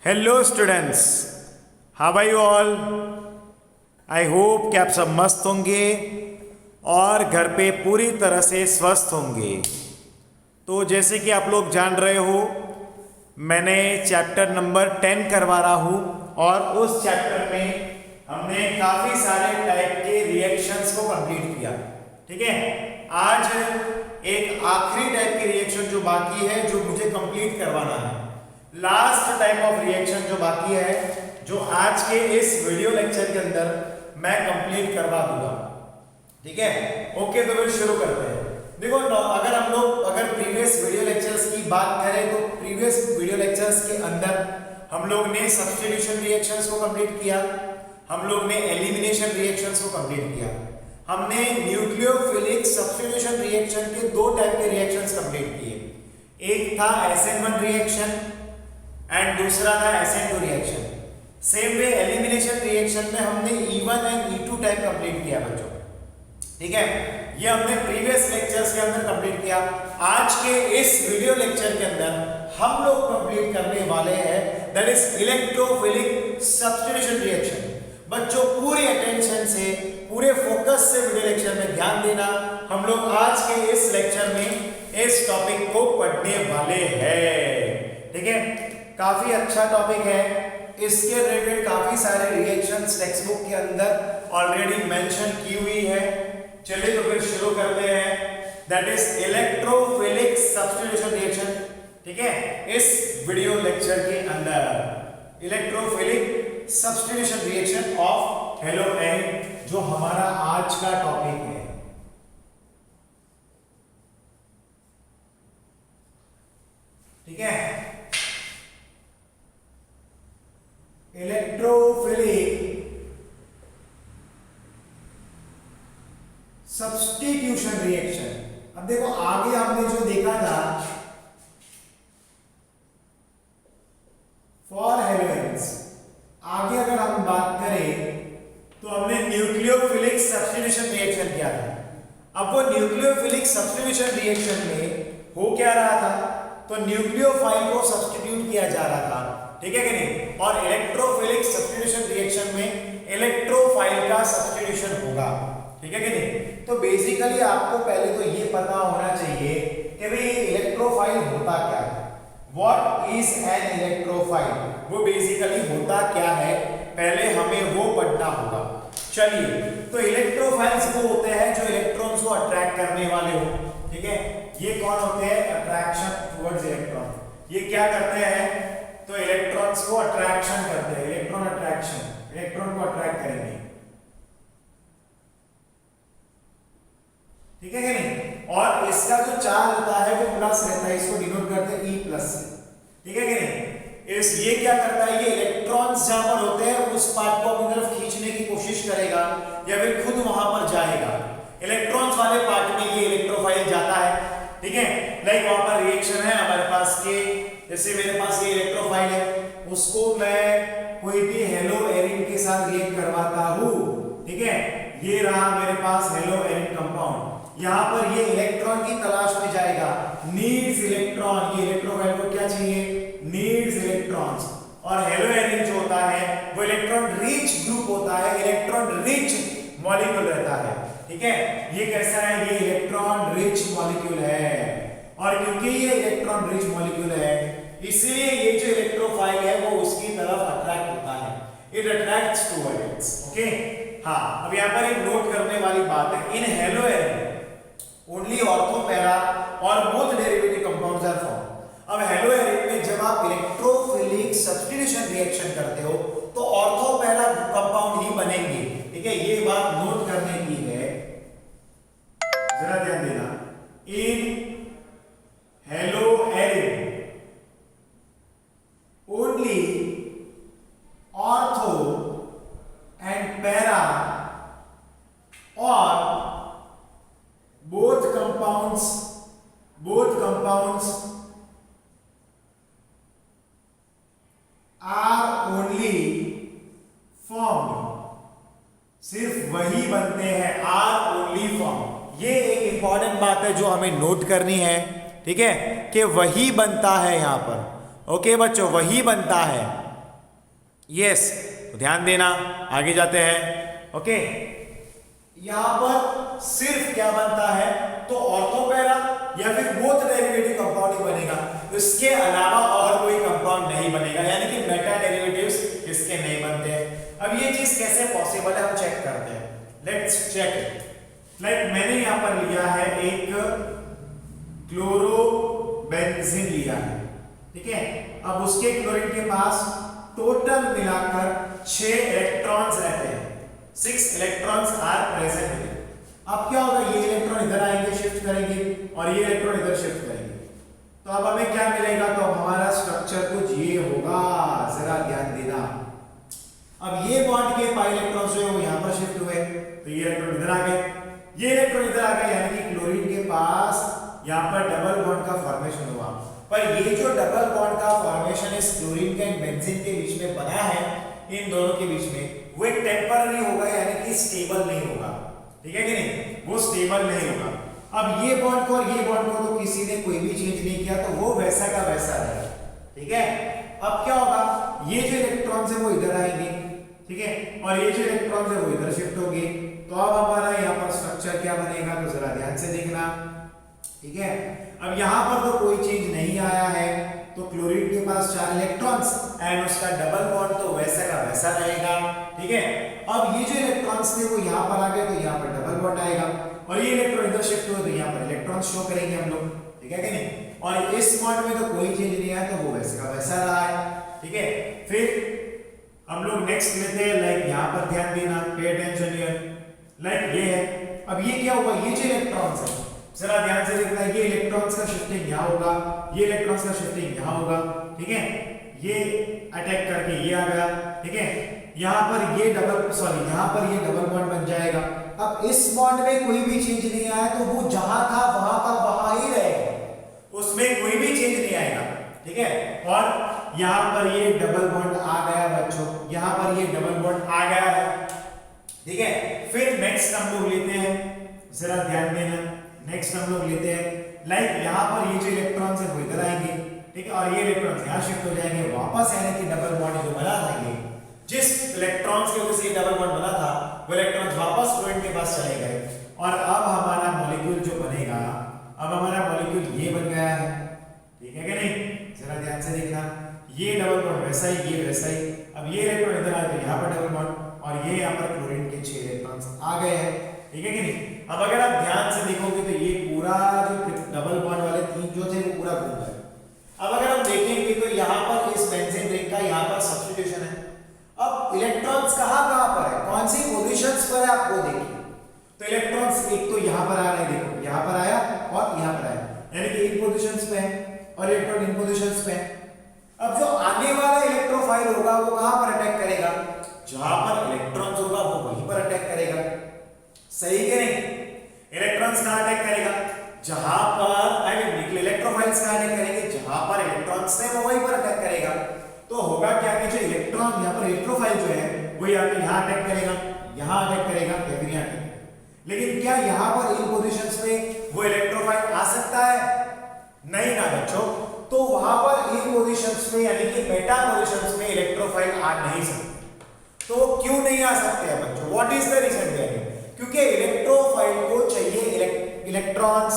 Hello students, how are you all. I hope कि आप सब मस्त होंगे और घर पे पूरी तरह से स्वस्थ होंगे। तो जैसे कि आप लोग जान रहे हो, मैंने चैप्टर नंबर 10 करवा रहा हूँ और उस चैप्टर में हमने काफ़ी सारे टाइप के रिएक्शंस को कंप्लीट किया। ठीक है, आज एक आखिरी टाइप के रिएक्शन जो बाकी है, जो मुझे कंप्लीट करवाना है, लास्ट टाइप ऑफ रिएक्शन जो बाकी है, जो आज के इस वीडियो लेक्चर के अंदर मैं कंप्लीट करवा दूंगा। ठीक है, ओके, तो फिर शुरू करते हैं। देखो, अगर प्रीवियस वीडियो लेक्चर्स की बात करें तो प्रीवियस वीडियो लेक्चर्स के अंदर हम लोग ने सब्स्टिट्यूशन रिएक्शंस को कंप्लीट किया, हम लोग ने एलिमिनेशन रिएक्शंस को कंप्लीट किया, हमने न्यूक्लियोफिलिक सब्स्टिट्यूशन रिएक्शन के दो टाइप के रिएक्शंस कंप्लीट किए। एक था SN1 रिएक्शन एंड दूसरा था SN2 reaction. Same way elimination reaction में हमने E1 and E2 type complete किया बच्चों। ठीक है, ये हमने प्रीवियस लेक्चर्स के अंदर कंप्लीट किया। आज के इस वीडियो लेक्चर के अंदर हम लोग कंप्लीट करने वाले हैं that is electrophilic substitution reaction. बच्चों, पूरी अटेंशन से, पूरे फोकस से वीडियो लेक्चर में ध्यान देना। हम लोग आज के इस लेक्चर में इस टॉपिक को पढ़ने वाले हैं। ठीक है, काफी अच्छा टॉपिक है। इसके रिलेटेड काफी सारे रिएक्शंस टेक्स्ट बुक के अंदर ऑलरेडी मेंशन की हुई है। चलिए तो फिर शुरू करते हैं। That is electrophilic substitution reaction. ठीक है, इस वीडियो लेक्चर के अंदर इलेक्ट्रोफिलिक सब्स्टिट्यूशन रिएक्शन ऑफ हेलोएन, जो हमारा आज का टॉपिक है। ठीक है, इलेक्ट्रोफिलिक सब्स्टिट्यूशन रिएक्शन। अब देखो, आगे हमने जो देखा था फॉर हेलोएन्स, आगे अगर हम बात करें तो हमने न्यूक्लियोफिलिक सब्स्टिट्यूशन रिएक्शन किया था। अब वो न्यूक्लियोफिलिक सब्स्टिट्यूशन रिएक्शन में हो क्या रहा था, तो न्यूक्लियोफाइल को सब्स्टिट्यूट किया जा रहा था। ठीक है कि नहीं। और इलेक्ट्रोफिलिक सब्स्टिट्यूशन रिएक्शन में इलेक्ट्रोफाइल का सब्स्टिट्यूशन होगा। ठीक है कि नहीं। तो बेसिकली आपको पहले तो ये पता होना चाहिए कि भाई इलेक्ट्रोफाइल होता क्या है। व्हाट इज एन इलेक्ट्रोफाइल, वो बेसिकली होता क्या है, पहले हमें वो पढ़ना होगा। चलिए, तो इलेक्ट्रोफाइल्स वो होते हैं जो इलेक्ट्रॉन्स को अट्रैक्ट करने वाले हो। ठीक है, ये कौन होते हैं, अट्रैक्शन टुवर्ड्स इलेक्ट्रॉन। ये क्या करते हैं, तो इलेक्ट्रॉन्स को अट्रैक्शन करते हैं, इलेक्ट्रॉन अट्रैक्शन, इलेक्ट्रॉन को अट्रैक्ट करेंगे। ठीक है कि नहीं। और इसका जो चार्ज होता है वो प्लस रहता है, इसको डिनोट करते हैं E+ से। ठीक है कि नहीं। ये क्या करता है, ये इलेक्ट्रॉन्स जहां पर होते हैं उस पार्ट को अपनी तरफ खींचने की कोशिश करेगा या फिर खुद वहां पर जाएगा। इलेक्ट्रॉन्स वाले पार्ट में ये इलेक्ट्रोफाइल जाता है। ठीक है, लाइक वहां पर रिएक्शन है हमारे पास के, जैसे मेरे पास ये इलेक्ट्रोफाइल है, उसको मैं कोई भी हेलोएरिन के साथ रिएक्ट करवाता हूं। ठीक है, ये रहा मेरे पास हेलोएरिन कंपाउंड। यहां पर ये इलेक्ट्रॉन की तलाश में जाएगा, नीड्स इलेक्ट्रॉन। ये इलेक्ट्रोफाइल को क्या चाहिए, नीड्स इलेक्ट्रॉन्स। और हेलोएरिन जो होता है वो इलेक्ट्रॉन रिच ग्रुप होता है, इलेक्ट्रॉन रिच मॉलिक्यूल रहता है। ठीक है, ये कैसा है, ये इलेक्ट्रॉन रिच मॉलिक्यूल है। और क्योंकि ये इलेक्ट्रॉन रिच मॉलिक्यूल है, इसलिए ये जो इलेक्ट्रोफाइल है वो उसकी तरफ अट्रैक्ट होता है, इट अट्रैक्ट्स टुवर्ड्स। ओके, हाँ, अब यहाँ पर एक नोट करने वाली बात है, in haloarene only ortho para और both derivative compounds are form. अब हेलोएरिन में जब आप इलेक्ट्रोफिलिक सब्स्टिट्यूशन रिएक्शन करते हो तो ऑर्थो पैरा कंपाउंड ही बनेंगे। ठीक है, ये बात नोट करने की है, जरा ध्यान देना। इन haloarene only ortho and para और both compounds are only formed, सिर्फ वही बनते हैं, are only formed। ये एक इंपॉर्टेंट बात है जो हमें नोट करनी है। ठीक है, कि वही बनता है यहां पर। ओके बच्चों, वही बनता है। यस, तो ध्यान देना, आगे जाते हैं। ओके, यहां पर सिर्फ क्या बनता है, तो ऑर्थो पैरा या फिर बोथ डेरिवेटिव कंपाउंड ही बनेगा, इसके अलावा और कोई कंपाउंड नहीं बनेगा, यानी कि मेटा डेरिवेटिव्स इसके नहीं बनते हैं। अब ये चीज कैसे पॉसिबल है हम चेक करते हैं, लेट्स चेक इट। लाइक मैंने यहां पर लिया है एक क्लोरोबेंजीन लिया है, ठीक है। अब उसके क्लोरीन के पास टोटल मिलाकर 6 इलेक्ट्रॉन्स रहते हैं, 6 इलेक्ट्रॉन्स आर प्रेजेंट। अब क्या होगा, ये इलेक्ट्रॉन इधर आएंगे, शिफ्ट करेंगे, और ये इलेक्ट्रॉन इधर शिफ्ट करेंगे, तो अब हमें क्या मिलेगा, तो हमारा स्ट्रक्चर कुछ ये होगा, जरा ध्यान देना। अब ये बॉन्ड के पाई इलेक्ट्रॉन्स जो है वो यहां पर शिफ्ट हुए, तो ये इलेक्ट्रॉन इधर आ गए, ये इलेक्ट्रॉन इधर आ गए, यानी कि क्लोरीन के पास यहां पर डबल बॉन्ड का फॉर्मेशन हुआ। पर ये जो डबल बॉन्ड का फॉर्मेशन इस क्लोरीन के एंड बेंजीन के बीच में बना है, इन दोनों के बीच में, वो एक टेम्पररी होगा, यानी कि स्टेबल नहीं होगा, ठीक है कि नहीं, वो स्टेबल नहीं होगा। अब ये बॉन्ड को और ये बॉन्ड को तो किसी ने कोई भी चेंज नहीं किया, तो वो वैसा का वैसा रहेगा, ठीक है। अब क्या होगा, ये जो इलेक्ट्रॉन्स है वो इधर आएंगे, ठीक है, और ये जो इलेक्ट्रॉन्स है वो इधर शिफ्ट होंगे, तो अब हमारा यहाँ पर स्ट्रक्चर क्या बनेगा, तो जरा ध्यान से देखना, ठीक है। अब यहाँ पर तो कोई चेंज नहीं आया है, तो क्लोरीन के पास 4 इलेक्ट्रॉन्स एंड उसका डबल बॉन्ड तो वैसा का वैसा रहेगा, ठीक है। अब ये जो इलेक्ट्रॉन्स थे वो यहाँ पर आ गए, तो यहाँ पर डबल बॉन्ड आएगा, और ये इलेक्ट्रॉन इधर शिफ्ट हुए, तो यहाँ पर इलेक्ट्रॉन शो करेंगे हम लोग, ठीक है कि नहीं। और इस बॉन्ड में तो कोई चेंज नहीं आया, तो वो वैसे का वैसा रहा है, ठीक है। फिर हम लोग नेक्स्ट लेते हैं, लाइक यहाँ पर ध्यान देना, पे अटेंशन हियर, लाइक ये है। अब ये क्या होगा, ये जो इलेक्ट्रॉन्स है, जरा ध्यान से देखना, ये इलेक्ट्रॉन्स का शिफ्टिंग यहाँ होगा, ये इलेक्ट्रॉन्स का शिफ्टिंग यहाँ होगा, ठीक है। ये अटैक करके ये आ गया, ठीक है। यहाँ पर ये यहाँ पर ये डबल बॉन्ड बन जाएगा। अब इस बॉन्ड में कोई भी चेंज नहीं आया, तो वो जहां था वहां का वहां ही रहेगा, उसमें कोई भी चेंज नहीं आएगा, ठीक है। और यहाँ पर ये डबल बॉन्ड आ गया बच्चों, यहाँ पर ये डबल बॉन्ड आ गया है, ठीक है। फिर नेक्स्ट हम लोग लेते हैं, जरा ध्यान देना, नेक्स्ट हम लोग लेते हैं, लाइक यहाँ पर ये जो इलेक्ट्रॉन्स है वो इधर आएंगे, ठीक है, और ये इलेक्ट्रॉन्स यहाँ शिफ्ट हो जाएंगे वापस, यानी कि डबल बॉन्ड जो बना था, ये जिस इलेक्ट्रॉन्स के वजह से डबल बॉन्ड बना था, वो इलेक्ट्रॉन्स वापस क्लोरीन के पास चले गए, और अब हमारा मॉलिक्यूल जो बनेगा, अब हमारा मॉलिक्यूल ये बन गया है, ठीक है कि नहीं। जरा ध्यान से देखना, ये डबल बॉन्ड वैसा ही, ये वैसा ही। अब ये इलेक्ट्रॉन इधर आए, तो यहाँ पर डबल बॉन्ड, और ये यहाँ पर क्लोरीन के 6 इलेक्ट्रॉन्स आ गए हैं, ठीक है कि नहीं। अब अगर आप ध्यान से देखोगे तो ये पूरा जो डबल बॉन्ड वाले 3 जो थे वो पूरा घूम गए। अब अगर हम देखेंगे तो यहाँ पर इस बेंजीन रिंग का यहाँ पर सब्स्टिट्यूशन है। अब इलेक्ट्रॉन्स कहाँ पर है, कौन सी पोजीशंस पर है, आप वो देखिए। तो इलेक्ट्रॉन्स एक तो यहाँ पर आ रहे हैं, देखो यहाँ पर आया और यहाँ पर आया, यानी कि इन पोजीशंस पे है, और इलेक्ट्रॉन इन पोजीशंस पे है। अब जो आने वाला इलेक्ट्रोफाइल होगा वो कहाँ पर अटैक करेगा, जहां पर इलेक्ट्रॉन्स होगा वो वहीं पर अटैक करेगा, सही कि नहीं। इलेक्ट्रॉन्स कहाँ अटैक करेगा, जहां पर आई मीन इलेक्ट्रोफाइल्स कहाँ अटैक करेंगे, जहां पर इलेक्ट्रॉन्स है वो वहीं पर अटैक करेगा। तो होगा क्या कि जो इलेक्ट्रॉन यहाँ पर इलेक्ट्रोफाइल जो है वो यहाँ अटैक करेगा, यहाँ अटैक करेगा, या फिर यहाँ अटैक करेगा। लेकिन क्या यहाँ पर इन पोजीशंस पे वो इलेक्ट्रोफाइल आ सकता है, नहीं ना बच्चों। तो वहां पर इन पोजीशंस में यानी कि मेटा पोजीशंस में इलेक्ट्रोफाइल आ नहीं सकते। तो क्यों नहीं आ सकते हैं बच्चों, what is the reason there, क्योंकि इलेक्ट्रोफाइल को चाहिए इलेक्ट्रॉन्स,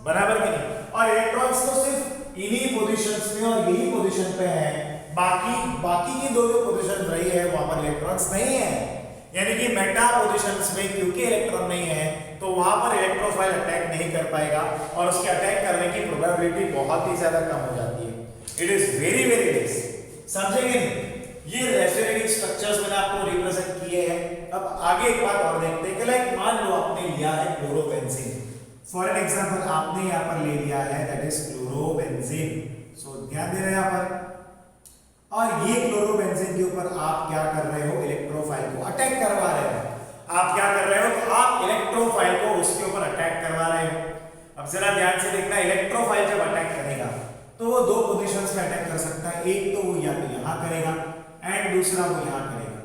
बराबर कि नहीं। और इलेक्ट्रॉन्स तो सिर्फ इन्हीं पोजीशंस में और यही पोजीशन पे है, बाकी की दो जो पोजीशन रही है वहां पर इलेक्ट्रॉन्स नहीं है, यानी कि मेटा पोजीशंस में क्योंकि इलेक्ट्रॉन नहीं है तो वहां पर इलेक्ट्रोफाइल अटैक नहीं कर पाएगा, और उसके अटैक करने की प्रोबेबिलिटी बहुत ही ज्यादा कम हो जाती है। It is very very less, समझेंगे नहीं। ये रेसोनेटिंग स्ट्रक्चर्स मैंने आपको रिप्रेजेंट किए हैं। अब आगे एक बात और देखते हैं कि लाइक मान लो आपने लिया है क्लोरोबेंजीन, फॉर एन एग्जांपल आपने यहाँ पर ले लिया है दैट इज क्लोरोबेंजीन। सो ध्यान दे रहे हैं यहाँ पर, और ये क्लोरोबेंजीन के ऊपर आप क्या कर रहे हो, इलेक्ट्रोफाइल को अटैक करवा रहे हो। आप क्या कर रहे हो, तो आप इलेक्ट्रोफाइल को उसके ऊपर अटैक करवा रहे हो। अब जरा ध्यान से देखना, इलेक्ट्रोफाइल जब अटैक करेगा तो वो दो पोजीशंस पे अटैक कर सकता है, एक तो वो या तो यहाँ करेगा एंड दूसरा वो यहाँ करेगा।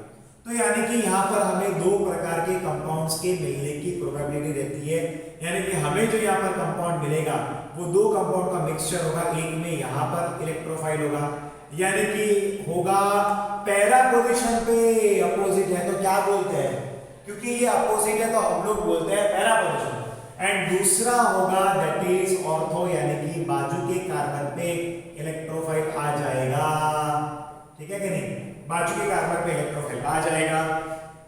तो यानी कि यहाँ पर हमें दो प्रकार के कंपाउंड्स के मिलने की प्रोबेबिलिटी रहती है, यानी कि हमें जो यहाँ पर कंपाउंड मिलेगा वो दो कंपाउंड का मिक्सचर होगा, एक में यहाँ पर इलेक्ट्रोफाइल होगा, यानी कि होगा पैरा पोजीशन पे अपोजिट है तो क्या बोलते हैं, क्योंकि ये अपोजिट है तो हम लोग बोलते हैं पैरा पोजीशन। एंड दूसरा होगा दैट इज ऑर्थो, यानी कि बाजू के कार्बन पे इलेक्ट्रोफाइल आ जाएगा, ठीक है कि नहीं, बाजू के कार्बन पे इलेक्ट्रोफाइल आ जाएगा।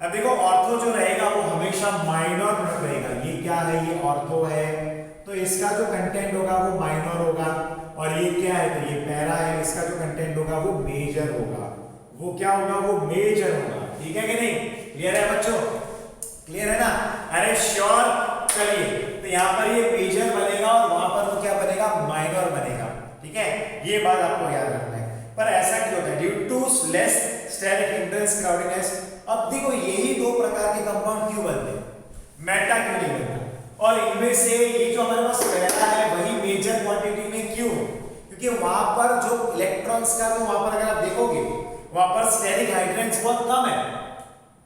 अब देखो ऑर्थो जो रहेगा वो हमेशा माइनर प्रोडक्ट रहेगा। ये क्या है, ये ऑर्थो है तो इसका जो कंटेंट होगा वो माइनर होगा, और ये क्या है तो ये पैरा है, इसका जो कंटेंट होगा वो मेजर होगा। वो क्या होगा, वो मेजर होगा, ठीक है कि नहीं, क्लियर है बच्चों, क्लियर है ना, अरे श्योर। चलिए तो यहाँ पर ये मेजर बनेगा और वहां पर वो क्या बनेगा, माइनर बनेगा, ठीक है, ये बात आपको याद रखना है। पर ऐसा क्यों होता है, due to less steric hindrance crowdiness. अब देखो यही दो प्रकार के कंपाउंड क्यों बनते हैं, मेटा क्यों नहीं बनता, और इनमें से ये जो हमारे पास पैरा है वही मेजर क्वांटिटी में क्यों, क्योंकि वहां पर जो इलेक्ट्रॉन्स का तो वहां पर अगर आप देखोगे वहां पर स्टेरिक हाइड्रेंस बहुत कम है,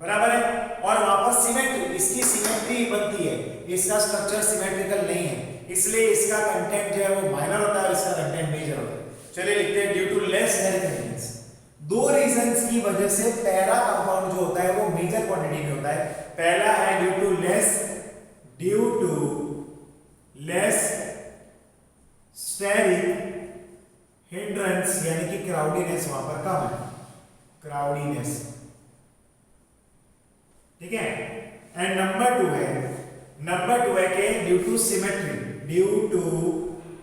बराबर है, और वहां पर सिमेट्री, इसकी सिमेट्री बनती है, इसका स्ट्रक्चर सिमेट्रिकल नहीं है, इसलिए इसका कंटेंट जो है वो माइनर होता है और इसका कंटेंट मेजर होता है। चलिए लिखते हैं ड्यू टू लेस स्टेरिक हाइड्रेंस। दो रीजंस की वजह से पैरा कंपाउंड जो होता है वो मेजर क्वांटिटी में होता है। पहला है due to less steric hindrance, यानी कि क्राउडीनेस वहां पर कम है, क्राउडीनेस, ठीक है। एंड नंबर टू है कि ड्यू टू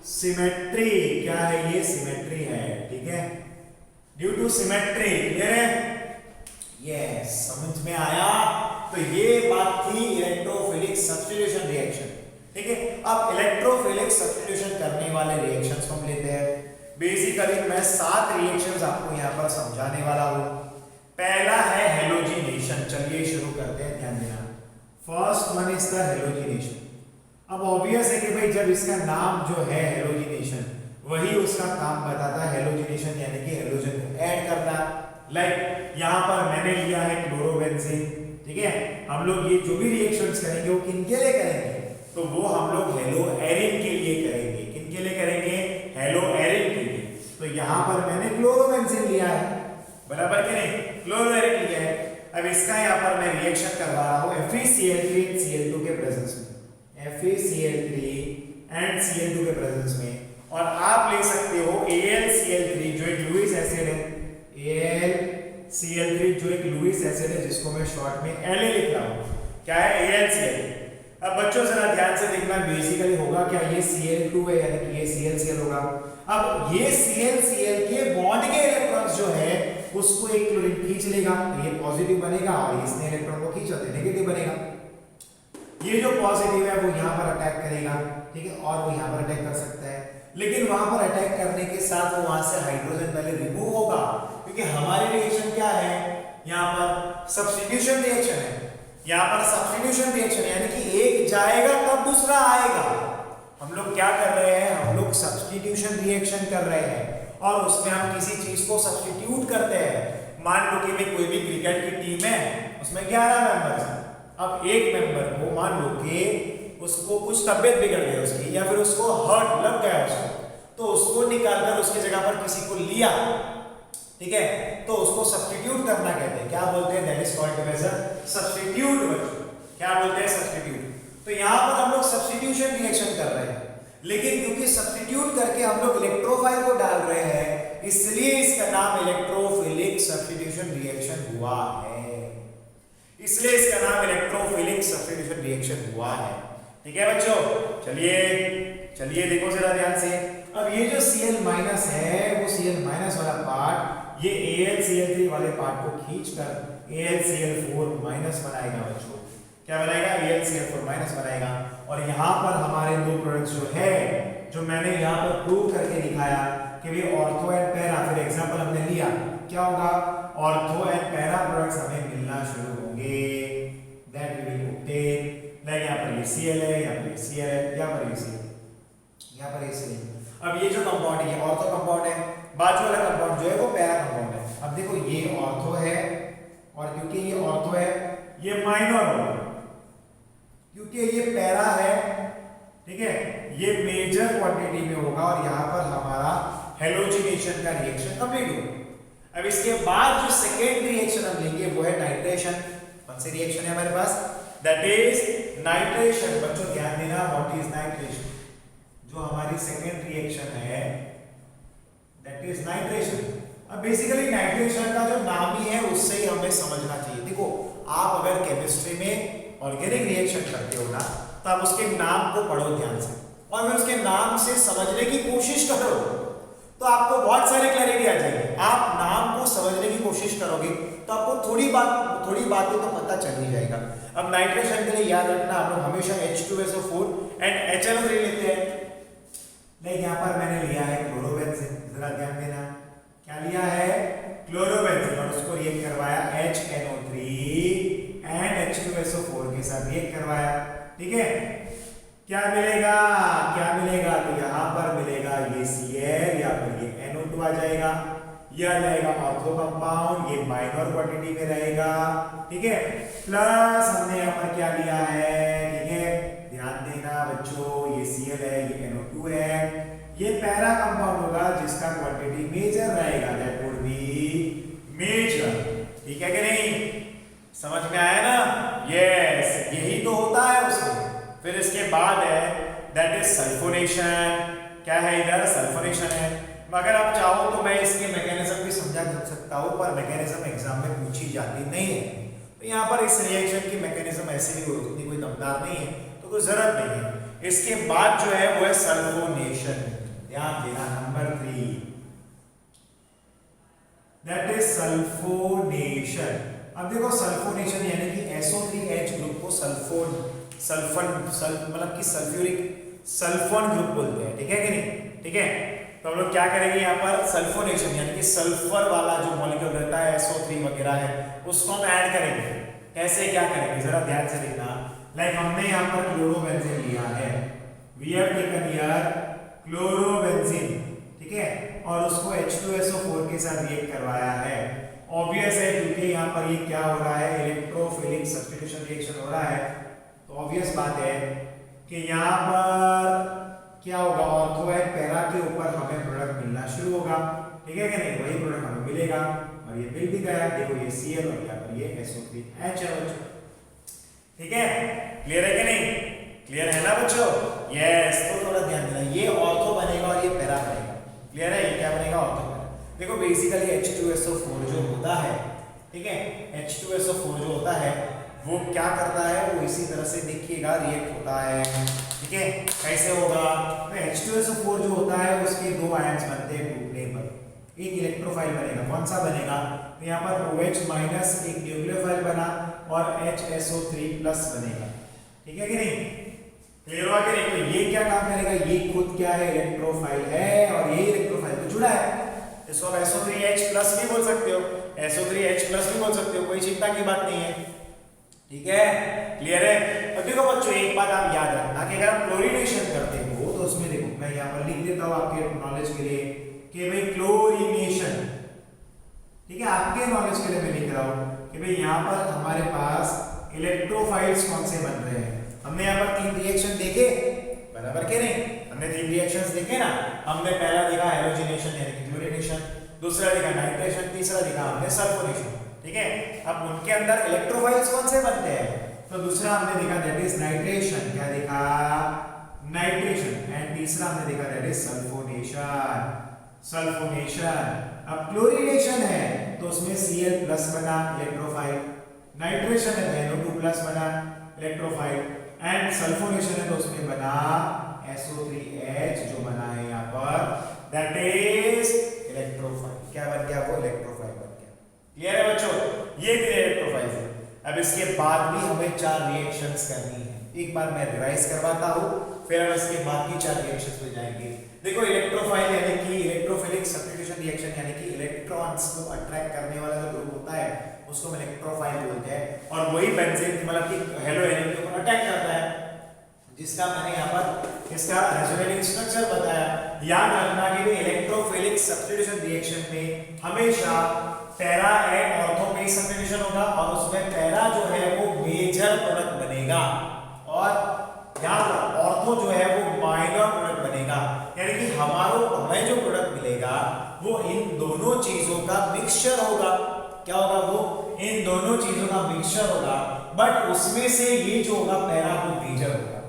सिमेट्री, क्या है ये, सिमेट्री है, ठीक है, ड्यू टू सिमेट्री, क्लियर है, यस, समझ में आया। तो ये बात थी इलेक्ट्रोफिलिक सब्स्टिट्यूशन रिएक्शन, ठीक है। अब इलेक्ट्रोफिलिक सब्स्टिट्यूशन करने वाले रिएक्शंस को हम लेते हैं। बेसिकली मैं 7 रिएक्शंस आपको यहां पर समझाने वाला हूं। पहला है हेलोजिनेशन, चलिए शुरू करते हैं, ध्यान देना। First one is the halogenation. अब ऑब्वियस है कि भाई जब इसका नाम जो है हेलोजिनेशन, वही उसका काम बताता है, हेलोजिनेशन यानी कि हेलोजन को ऐड करना। लाइक यहाँ पर मैंने लिया है क्लोरोबेंजीन, ठीक है, हम लोग ये जो भी रिएक्शंस करेंगे वो किनके लिए करेंगे, तो वो हम लोग हेलो एरिन के लिए करेंगे। किनके लिए करेंगे, हेलो एरिन के लिए। तो यहाँ पर मैंने क्लोरोबेंजीन लिया है, बराबर के नहीं, क्लोरोएरिन लिया है। अब इसका यहाँ पर मैं रिएक्शन करवा रहा हूँ FeCl3 एंड Cl2 के प्रेजेंस में, FeCl3 एंड Cl2 के प्रेजेंस में, और आप ले सकते हो AlCl3 जो एक लुईस एसिड है, AlCl3 जो एक लुईस एसिड है जिसको मैं शॉर्ट में La लिख रहा हूँ, क्या है, AlCl। अब बच्चों जरा ध्यान से देखना, बेसिकली होगा क्या, ये Cl2 है यानी कि ये ClCl होगा। अब ये ClCl के बॉन्ड के इलेक्ट्रॉन्स जो है उसको एक क्लोरीन खींच लेगा, तो ये पॉजिटिव बनेगा, और इसने इलेक्ट्रॉन को खींचा तो नेगेटिव बनेगा। ये जो पॉजिटिव है वो यहाँ पर अटैक करेगा, ठीक है, और वो यहाँ पर अटैक कर सकता है, लेकिन वहां पर अटैक करने के साथ वो वहां से हाइड्रोजन पहले रिमूव होगा, क्योंकि हमारी रिएक्शन क्या है, यहाँ पर सब्स्टिट्यूशन रिएक्शन है। यहाँ पर सब्स्टिट्यूशन रिएक्शन यानी कि एक जाएगा तब दूसरा आएगा। हम लोग क्या कर रहे हैं, हम लोग सब्स्टिट्यूशन रिएक्शन कर रहे हैं, और उसमें हम किसी चीज को सब्स्टिट्यूट करते हैं। मान लो कि भाई कोई भी क्रिकेट की टीम है, उसमें 11 मेंबर्स हैं। अब एक मेंबर को मान लो कि उसको कुछ तबियत बिगड़ गई उसकी, या फिर उसको हर्ट लग गया उसको, तो उसको निकालकर उसकी जगह पर किसी को लिया, ठीक है, तो उसको सब्स्टिट्यूट करना कहते हैं, क्या बोलते हैं, that is called as substitute. क्या बोलते हैं, सब्स्टिट्यूट। तो यहाँ पर हम लोग सब्स्टिट्यूशन रिएक्शन कर रहे हैं, लेकिन क्योंकि सब्स्टिट्यूट करके हम लोग इलेक्ट्रोफाइल को डाल रहे हैं, इसलिए इसका नाम इलेक्ट्रोफिलिक सब्स्टिट्यूशन रिएक्शन हुआ है। इसलिए इसका नाम इलेक्ट्रोफिलिक सब्स्टिट्यूशन रिएक्शन हुआ है, ठीक है बच्चों। चलिए देखो जरा ध्यान से। अब ये जो Cl- है वो Cl- वाला पार्ट ये AlCl3 वाले पार्ट को खींचकर AlCl4- बनाएगा बच्चों। क्या बनाएगा, AlCl4- बनाएगा। और यहाँ पर हमारे दो प्रोडक्ट्स जो है, जो मैंने यहाँ पर प्रूव करके दिखाया कि ये ऑर्थो एंड पैरा, फिर एग्जांपल हमने लिया, क्या होगा, ऑर्थो एंड पैरा प्रोडक्ट्स हमें मिलना शुरू होंगे, that we will obtain. Like यहाँ पर ये Cl है, यहाँ पर Cl है, यहाँ पर ये Cl, यहाँ पर ये Cl। अब ये जो कंपाउंड है ये ऑर्थो कंपाउंड है, बाजू वाला कंपाउंड जो है वो पैरा कंपाउंड है। अब देखो ये ऑर्थो है, और क्योंकि ये ऑर्थो है ये माइनर होगा, क्योंकि ये पैरा है, ठीक है, ये मेजर क्वांटिटी में होगा, और यहाँ पर हमारा हेलोजिनेशन का रिएक्शन कंप्लीट हुआ। अब इसके बाद जो सेकेंड रिएक्शन हम लेंगे वो है नाइट्रेशन। कौन सी रिएक्शन है हमारे पास? That is nitration. बच्चों ध्यान देना, व्हाट इज नाइट्रेशन? जो हमारी सेकेंड रिएक्शन है दैट इज नाइट्रेशन। अब बेसिकली नाइट्रेशन का जो नाम ही है उससे ही हमें समझना चाहिए। देखो आप अगर केमिस्ट्री में ऑर्गेनिक रिएक्शन करते हो ना तो आप उसके नाम को पढ़ो ध्यान से और फिर उसके नाम से समझने की कोशिश करो तो आपको बहुत सारी क्लैरिटी आ जाएगी। आप नाम को समझने की कोशिश करोगे तो आपको थोड़ी बातें तो पता चल ही जाएगा। अब नाइट्रेशन के लिए याद रखना, हम लोग हमेशा H2SO4 एंड HNO3 लेते हैं। लेकिन यहाँ पर मैंने लिया है क्लोरोबेंजीन, जरा ध्यान देना, क्या लिया है? क्लोरोबेंजीन, और उसको रिएक्ट करवाया HNO3 एंड H2SO4 के साथ रिएक्ट करवाया। ठीक है, क्या मिलेगा? तो यहाँ पर मिलेगा ये Cl, या फिर ये NO2 आ जाएगा, यह रहेगा ऑर्थो कंपाउंड, ये माइनर क्वांटिटी में रहेगा। ठीक है, प्लस हमने यहाँ पर क्या लिया है? ठीक है, ध्यान देना बच्चों, ये Cl है, ये NO2 है, ये पैरा कंपाउंड होगा जिसका क्वांटिटी मेजर रहेगा, दैट वुड बी मेजर। ठीक है कि नहीं? समझ में आया ना? यस, यही तो होता है उसमें। फिर इसके बाद है दैट इज सल्फोनेशन। क्या है इधर? सल्फोनेशन है। अगर आप चाहो तो मैं इसके मैकेनिज्म भी समझा सकता हूँ, पर मैकेनिज्म एग्जाम में पूछी जाती नहीं है, तो यहाँ पर इस रिएक्शन की मैकेनिज्म ऐसे भी उतनी कोई दमदार नहीं है, तो कोई जरूरत नहीं है। इसके बाद जो है वो है सल्फोनेशन। ध्यान देना, नंबर 3 दैट इज सल्फोनेशन। अब देखो सल्फोनेशन यानी कि SO3H ग्रुप को मतलब कि सल्फोन ग्रुप बोलते हैं। ठीक है कि नहीं? ठीक है, तो हम लोग क्या करेंगे यहाँ पर? सल्फोनेशन यानी कि सल्फर वाला जो मॉलिक्यूल रहता है SO3 वगैरह है उसको हम ऐड करेंगे। कैसे क्या करेंगे जरा ध्यान से देखना। लाइक हमने यहाँ पर क्लोरोबेंजीन लिया है, we have taken here chlorobenzene, ठीक है, और उसको H2SO4 के साथ रिएक्ट करवाया है। ऑब्वियस है क्योंकि यहाँ पर ये क्या हो रहा है? इलेक्ट्रोफिलिक सब्स्टिट्यूशन रिएक्शन हो रहा है, तो ऑब्वियस बात है कि यहाँ पर क्या होगा? ऑर्थो पैरा के ऊपर हमें प्रोडक्ट मिलना शुरू होगा। ठीक है कि नहीं? वही प्रोडक्ट हमें मिलेगा और ये मिल भी गया। देखो ये Cl और यहाँ पर ये SO3H है बच्चों। ठीक है, क्लियर है कि नहीं? क्लियर है ना बच्चों? यस, तो थोड़ा ध्यान देना, ये ऑर्थो बनेगा और ये पैरा बनेगा। क्लियर है? ये क्या बनेगा? Ortho para. देखो बेसिकली H2SO4 जो होता है, ठीक है, H2SO4 जो होता है वो क्या करता है? वो इसी तरह से देखिएगा रिएक्ट होता है। ठीक है, कैसे होगा? तो H2SO4 जो होता है उसके दो आयंस बनते हैं टूटने पर, एक इलेक्ट्रोफाइल बनेगा। कौन सा बनेगा? तो यहाँ पर OH माइनस एक न्यूक्लियोफाइल बना और HSO3 प्लस बनेगा। ठीक है कि नहीं? क्लियर हुआ कि नहीं? तो ये क्या काम करेगा? ये खुद क्या है? इलेक्ट्रोफाइल है और ये इलेक्ट्रोफाइल तो जुड़ा है। इसको आप SO3H प्लस भी बोल सकते हो, SO3H प्लस भी बोल सकते हो, कोई चिंता की बात नहीं है। ठीक है, क्लियर है? अब देखो बच्चों एक बात आप याद रखना कि अगर आप क्लोरीनेशन करते हो तो उसमें देखो मैं यहाँ पर लिख देता हूँ आपके नॉलेज के लिए कि भाई क्लोरीनेशन, ठीक है, आपके नॉलेज के लिए मैं लिख रहा हूँ कि भाई यहाँ पर हमारे पास इलेक्ट्रोफाइल्स कौन से बन रहे हैं। हमने यहाँ पर 3 रिएक्शन देखे, बराबर के नहीं? हमने 3 रिएक्शंस देखे ना। हमने पहला देखा हेलोजिनेशन यानी कि क्लोरीनेशन, दूसरा देखा नाइट्रेशन, तीसरा देखा हमने सल्फोनेशन। ठीक है, अब उनके अंदर इलेक्ट्रोफाइल्स कौन से बनते हैं? तो दूसरा हमने देखा दैट इज नाइट्रेशन। क्या देखा? नाइट्रेशन। एंड तीसरा हमने देखा दैट इज सल्फोनेशन। अब क्लोरीनेशन है तो उसमें Cl प्लस बना इलेक्ट्रोफाइल, नाइट्रेशन है तो NO2 प्लस बना इलेक्ट्रोफाइल, एंड सल्फोनेशन है तो उसमें बना SO3H जो बना है यहाँ पर दैट इज इलेक्ट्रोफाइल। क्या बन गया? वो इलेक्ट्रोफाइल बन गया। क्लियर है बच्चों? ये 3 इलेक्ट्रोफाइल है। अब इसके बाद भी हमें 4 रिएक्शंस करनी है। एक बार मैं रिवाइज करवाता हूँ, फिर हम इसके बाद की 4 रिएक्शंस पे जाएंगे। देखो इलेक्ट्रोफाइल यानी कि इलेक्ट्रोफिलिक सब्स्टिट्यूशन रिएक्शन यानी कि इलेक्ट्रॉन्स को अट्रैक्ट करने वाला जो ग्रुप होता है उसको हम इलेक्ट्रोफाइल बोलते हैं, और वही बेंजीन मतलब कि हेलो एलिमेंट के ऊपर अटैक करता है, जिसका मैंने यहाँ पर इसका रेजोनेटिंग स्ट्रक्चर बताया। याद रखना कि इलेक्ट्रोफिलिक सब्स्टिट्यूशन रिएक्शन में हमेशा पैरा एंड ऑर्थो में सब्स्टिट्यूशन होगा और उसमें पैरा जो है वो मेजर प्रोडक्ट बनेगा और याद रखो ऑर्थो जो है वो माइनर प्रोडक्ट बनेगा। यानी कि हमें जो प्रोडक्ट मिलेगा बनेगा वो इन दोनों चीजों का मिक्सचर होगा। क्या होगा? वो इन दोनों चीजों का मिक्सचर होगा, बट उसमें से ये जो होगा पहला वो मेजर होगा।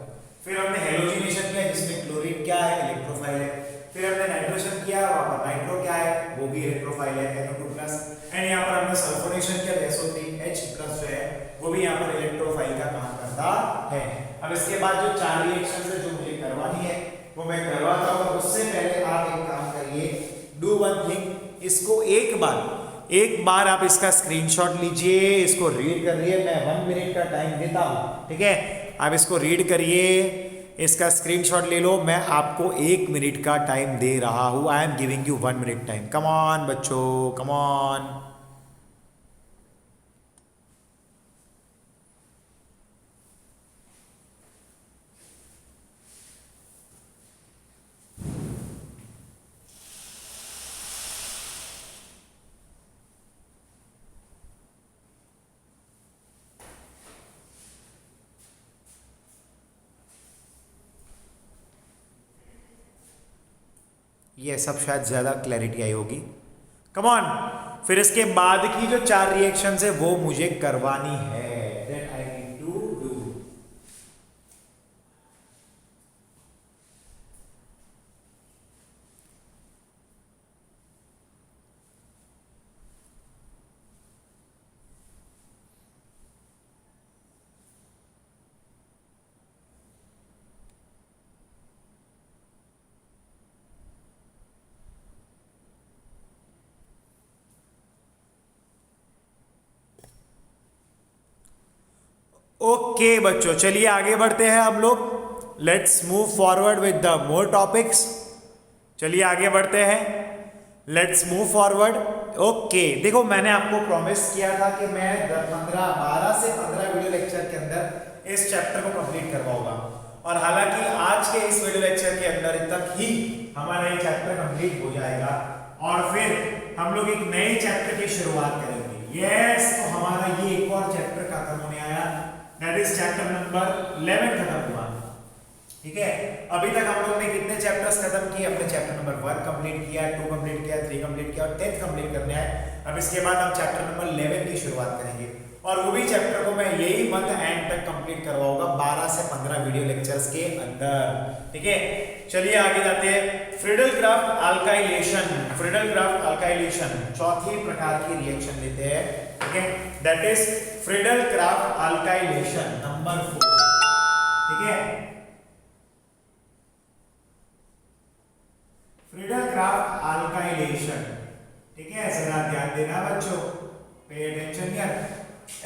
फिर हमने हेलोजिनेशन किया जिसमें क्लोरीन क्या है? इलेक्ट्रोफाइल है। फिर हमने नाइट्रोजन किया, वहां पर नाइट्रो क्या है? वो भी इलेक्ट्रोफाइल है, NO2+। एंड यहाँ पर हमने सल्फोनेशन किया, SO3H+ जो है वो भी यहाँ पर इलेक्ट्रोफाइल का काम करता है। अब इसके बाद जो 4 रिएक्शन है जो मुझे करवानी है वो मैं करवाता हूँ। उससे पहले आप एक काम करिए, डू वन थिंग, इसको एक बार आप इसका स्क्रीनशॉट लीजिए, इसको रीड करिए। मैं 1 मिनट का टाइम देता हूँ, ठीक है? आप इसको रीड करिए, इसका स्क्रीनशॉट ले लो। मैं आपको 1 मिनट का टाइम दे रहा हूँ। I am giving you 1 minute time. Come on बच्चों, कम ऑन। ये सब शायद ज़्यादा क्लैरिटी आई होगी। Come on. फिर इसके बाद की जो 4 रिएक्शंस है वो मुझे करवानी है। That I need to do. Okay बच्चों, चलिए आगे बढ़ते हैं हम लोग। Let's move forward with the more topics. चलिए आगे बढ़ते हैं, लेट्स मूव फॉरवर्ड। ओके, देखो मैंने आपको प्रॉमिस किया था कि मैं 12 से 15 वीडियो लेक्चर के अंदर इस चैप्टर को कंप्लीट करवाऊंगा, और हालांकि आज के इस वीडियो लेक्चर के अंदर तक ही हमारा ये चैप्टर कंप्लीट हो जाएगा, और फिर हम लोग एक नए चैप्टर की शुरुआत करेंगे। यस, तो हमारा ये एक और चैप्टर खत्म होने आया, दैट इज चैप्टर नंबर 11 खत्म हुआ। ठीक है, अभी तक हम लोग ने कितने चैप्टर्स खत्म किए? अपने चैप्टर नंबर 1 कंप्लीट किया, 2 कंप्लीट किया, 3 कंप्लीट किया, और 10th कंप्लीट करने आए। अब इसके बाद हम चैप्टर नंबर 11 की शुरुआत करेंगे, और वो भी चैप्टर को मैं यही मंथ एंड तक कंप्लीट करवाऊंगा 12 से 15 वीडियो लेक्चर्स के अंदर। ठीक है, चलिए आगे जाते हैं। फ्रीडल-क्राफ्ट अल्काइलेशन, फ्रीडल-क्राफ्ट अल्काइलेशन चौथी प्रकार की रिएक्शन लेते हैं। ठीक है, that is Friedel-Crafts alkylation number 4। ठीक है, फ्रीडल-क्राफ्ट अल्काइलेशन। ठीक है, जरा ध्यान देना बच्चों, पे अटेंशन यार।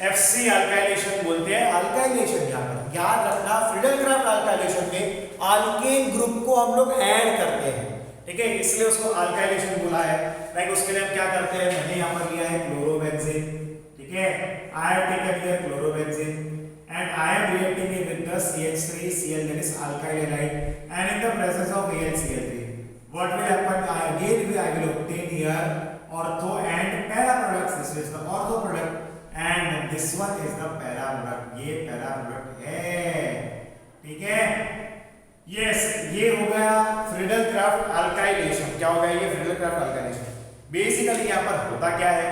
FC अल्काइलेशन बोलते हैं अल्काइलेशन। यहाँ पर याद रखना, फ्रीडल-क्राफ्ट अल्काइलेशन में अल्केन ग्रुप को हम लोग ऐड करते हैं। ठीक है, इसलिए उसको अल्काइलेशन बोला है। लाइक उसके लिए हम क्या करते हैं, मैंने यहाँ पर लिया है क्लोरोबेंजीन। ठीक है, I have taken here chlorobenzene and I am reacting it with the CH3Cl, that is alkyl halide, and in the presence of AlCl3, what will happen? I will obtain here ortho and para products. This is the ortho product and this one is the para product. ये para product है। ठीक है, yes, ये हो गया Friedel-Crafts alkylation. क्या हो गया ये फ्रीडल-क्राफ्ट अल्काइलेशन? बेसिकली यहाँ पर होता क्या है,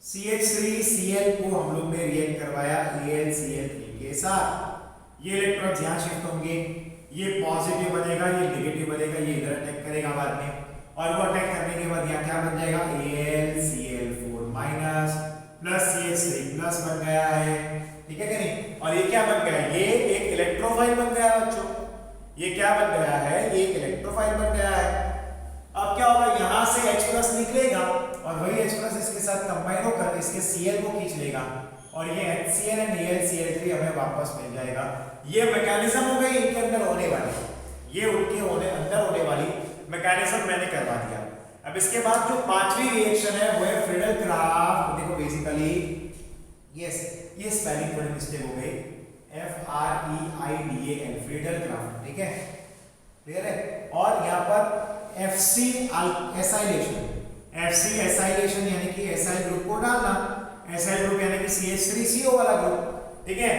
CH3Cl को हम लोग ने रिएक्ट करवाया AlCl3 के साथ। ये इलेक्ट्रॉन्स यहाँ शिफ्ट होंगे, ये पॉजिटिव बनेगा, ये नेगेटिव बनेगा, ये इधर अटैक करेगा बाद में, और वो अटैक करने के बाद यहाँ क्या बन जाएगा, AlCl4 minus plus CH3 plus बन गया है। ठीक है कि नहीं? और ये क्या बन गया, ये एक इलेक्ट्रोफाइल बन गया बच्चों। ये क्या बन गया है, ये एक इलेक्ट्रोफाइल बन गया है। अब क्या होगा, यहाँ से H+ निकलेगा और वही H+ इसके साथ कंबाइन होकर इसके Cl को खींच लेगा, और ये HCl एंड AlCl3 हमें वापस मिल जाएगा। ये मैकेनिज्म हो गई इनके अंदर होने वाली, ये उनके अंदर होने वाली मैकेनिज्म मैंने करवा दिया। अब इसके बाद जो 5वीं रिएक्शन है वो है फ्रीडल-क्राफ्ट। देखो बेसिकली यस, ये स्पेलिंग थोड़ी मिस्टेक हो गई, FREIDAL फ्रीडल-क्राफ्ट। ठीक है, क्लियर है? और यहाँ पर FC एसाइलेशन, FC एसाइलेशन यानी कि एसाइल ग्रुप को डालना, एसाइल ग्रुप यानी कि CH3CO वाला ग्रुप। ठीक है,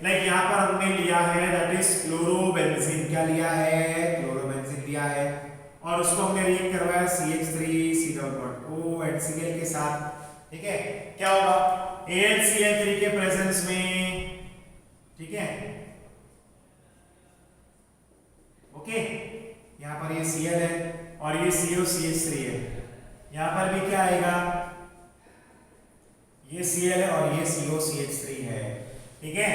लाइक यहाँ पर हमने लिया है दैट इज क्लोरोबेंजीन। क्या लिया है, क्लोरोबेंजीन लिया है, और उसको हमने रिएक्ट करवाया CH3 एंड Cl के साथ, ठीक है। क्या होगा, AlCl3 के प्रेजेंस में, ठीक है, ओके। यहां पर ये Cl है और ये COCH3 है, यहां पर भी क्या आएगा, ये Cl है और ये COCH3 है, ठीक है,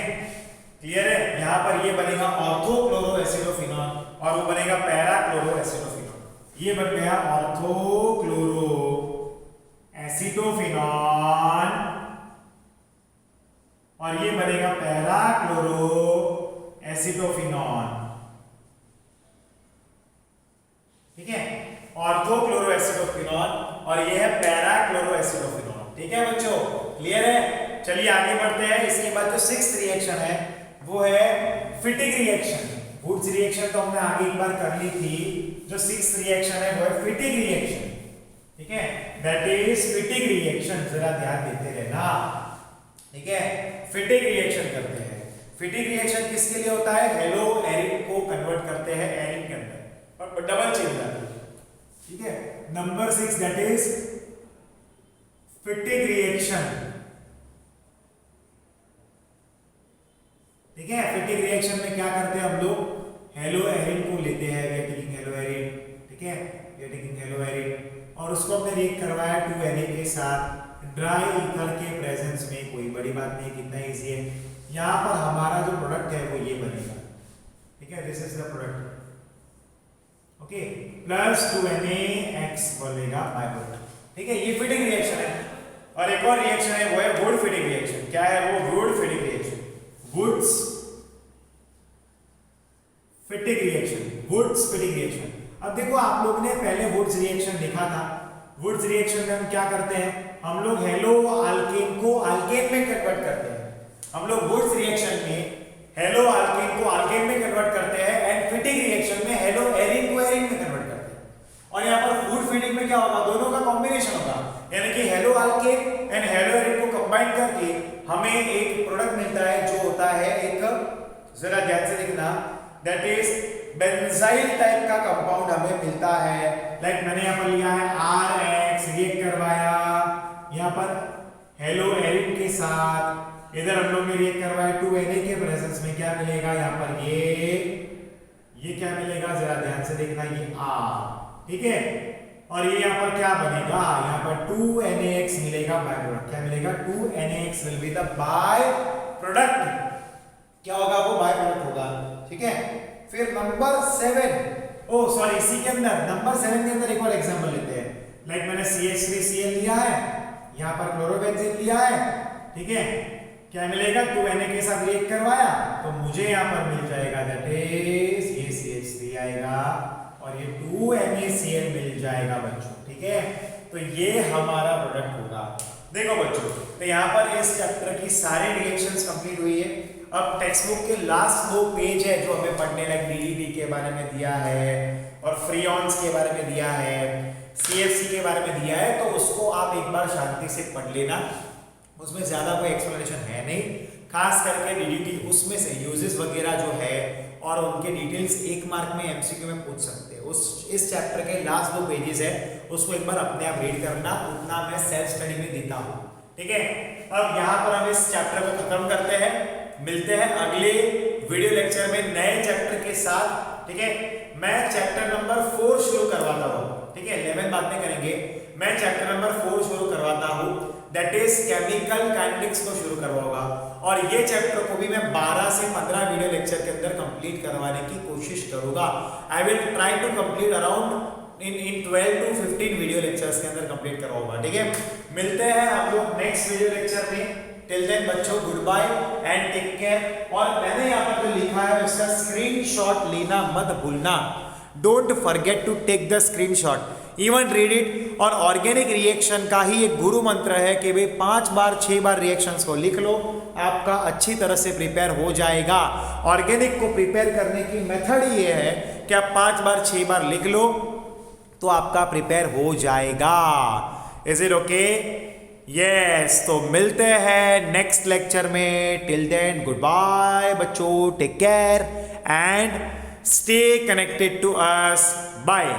क्लियर है। यहां पर ये बनेगा ऑर्थोक्लोरो एसिडोफिनॉल और वो बनेगा पैरा क्लोरो एसिडोफिनॉल। ये बन गया ऑर्थोक्लोरो एसिडोफिनॉल और ये बनेगा पैरा क्लोरो एसिडोफिनॉल, ठीक है, ऑर्थोक्लोरो एसिडोफिनॉल और ये है पैरा क्लोरो एसिडोफिनॉल, ठीक है बच्चों, क्लियर है। चलिए आगे बढ़ते हैं। इसके बाद जो 6th रिएक्शन है वो है फिटिंग रिएक्शन। वुड्स रिएक्शन तो हमने आगे एक बार कर ली थी, जो 6th रिएक्शन है वो है फिटिंग रिएक्शन, ठीक है, दैट इज फिटिंग रिएक्शन। जरा ध्यान देते रहना, ठीक है, फिटिंग रिएक्शन करते हैं। फिटिंग रिएक्शन किसके लिए होता है, हेलो एरिन को कन्वर्ट करते हैं एरिन के अंदर और डबल चेंज आती है, ठीक है। Number 6 that is fitting reaction, ठीक है। फिटिंग रिएक्शन में क्या करते हैं हम लोग, हेलो एरिन को लेते हैं, we are taking haloarene, ठीक है, we are taking haloarene और उसको हमने रिएक्ट करवाया 2Na के साथ ड्राई ईथर के प्रेजेंस में। कोई बड़ी बात नहीं, कितना इजी है। यहां पर हमारा जो प्रोडक्ट है वो ये बनेगा, ठीक है, this is the product, okay, plus 2NaX बनेगा बाय प्रोडक्ट, ठीक है। ये फिटिंग रिएक्शन है। और एक और रिएक्शन है वो है वुड फिटिंग रिएक्शन। क्या है वो, वुड Fittig reaction, Wurtz Fittig reaction, Wurtz Fittig reaction. अब देखो आप लोग ने पहले वुड्स रिएक्शन लिखा था। वुड्स रिएक्शन में हम क्या करते हैं, हम लोग हेलो अल्केन को अल्केन में कन्वर्ट करते हैं। हम लोग वुड्स रिएक्शन में हेलो अल्केन को अल्केन में कन्वर्ट करते हैं एंड फिटिंग रिएक्शन में हेलो एरिन को एरिन में कन्वर्ट करते हैं। और यहाँ पर वुड फिटिंग में क्या होगा, दोनों का कॉम्बिनेशन होगा, यानी कि hello alkane and hello Erin को कंबाइन करके हमें एक प्रोडक्ट मिलता है जो होता है एक, जरा ध्यान से देखना, दैट इज बेंजाइल टाइप का कंपाउंड हमें मिलता है। लाइक मैंने यहाँ पर लिया है RX, रिएक्ट करवाया यहाँ पर हेलो एरिन के साथ, इधर हम लोग ने रिएक्ट करवाया 2Na के प्रेजेंस में, क्या मिलेगा यहाँ पर, ये क्या मिलेगा, जरा ध्यान से देखना, ये R, ठीक है। और ये यहाँ पर क्या बनेगा, यहाँ पर 2NaX मिलेगा बाय प्रोडक्ट। क्या मिलेगा, 2NaX will be the by product. क्या होगा, वो बाय प्रोडक्ट होगा, ठीक है। फिर नंबर 7, ओ सॉरी, इसी के अंदर नंबर 7 के अंदर एक और एग्जांपल लेते हैं। लाइक मैंने CH3Cl लिया है, यहाँ पर क्लोरोबेंजीन लिया है, ठीक है। क्या मिलेगा, 2Na के साथ रिएक्ट करवाया तो मुझे यहाँ पर मिल जाएगा, दैट इज ये CH3 आएगा और ये 2NaCl मिल जाएगा बच्चों, ठीक है। तो ये हमारा प्रोडक्ट होगा। देखो बच्चों, तो यहाँ पर इस चैप्टर की सारी रिएक्शंस कंप्लीट हुई है। अब टेक्स्ट बुक के लास्ट 2 पेज है जो हमें पढ़ने लायक, DDT के बारे में दिया है और फ्रीऑन्स के बारे में दिया है, CFC के बारे में दिया है, तो उसको आप एक बार शांति से पढ़ लेना। उसमें ज्यादा कोई एक्सप्लेनेशन है नहीं, खास करके DDT उसमें से यूजेस वगैरह जो है और उनके डिटेल्स 1 मार्क में MCQ में पूछ सकते हैं। इस चैप्टर के लास्ट 2 पेजेस है, उसको एक बार अपने आप रीड करना, उतना मैं सेल्फ स्टडी में देता हूँ, ठीक है। अब यहाँ पर हम इस चैप्टर को खत्म करते हैं, मिलते हैं अगले वीडियो लेक्चर में नए चैप्टर के साथ, ठीक है। मैं चैप्टर नंबर 4 शुरू करवाता हूँ, ठीक है, 11 बाद में करेंगे। मैं चैप्टर नंबर 4 शुरू करवाता हूँ, दैट इज केमिकल काइनेटिक्स को शुरू करवाऊंगा और ये चैप्टर को भी मैं 12 से 15 वीडियो लेक्चर के अंदर कंप्लीट करवाने की कोशिश करूंगा। I will try to complete around in 12 to 15 video lectures के अंदर कंप्लीट करवाऊंगा, ठीक है। मिलते हैं हम लोग नेक्स्ट वीडियो लेक्चर में। टिल देन बच्चों, good bye and take care. और मैंने यहाँ पर जो लिखा है उसका स्क्रीनशॉट लेना मत भूलना। Don't forget to take the screenshot, even read it. और ऑर्गेनिक रिएक्शन का ही एक गुरु मंत्र है कि भाई 5 बार 6 बार रिएक्शंस को लिख लो, आपका अच्छी तरह से प्रिपेयर हो जाएगा। ऑर्गेनिक को प्रिपेयर करने की मेथड ये है कि आप 5 बार 6 बार लिख लो तो आपका प्रिपेयर हो जाएगा। Is it okay? यस। तो मिलते हैं नेक्स्ट लेक्चर में। टिल देन गुड बाय बच्चों, take care and stay connected to us. Bye.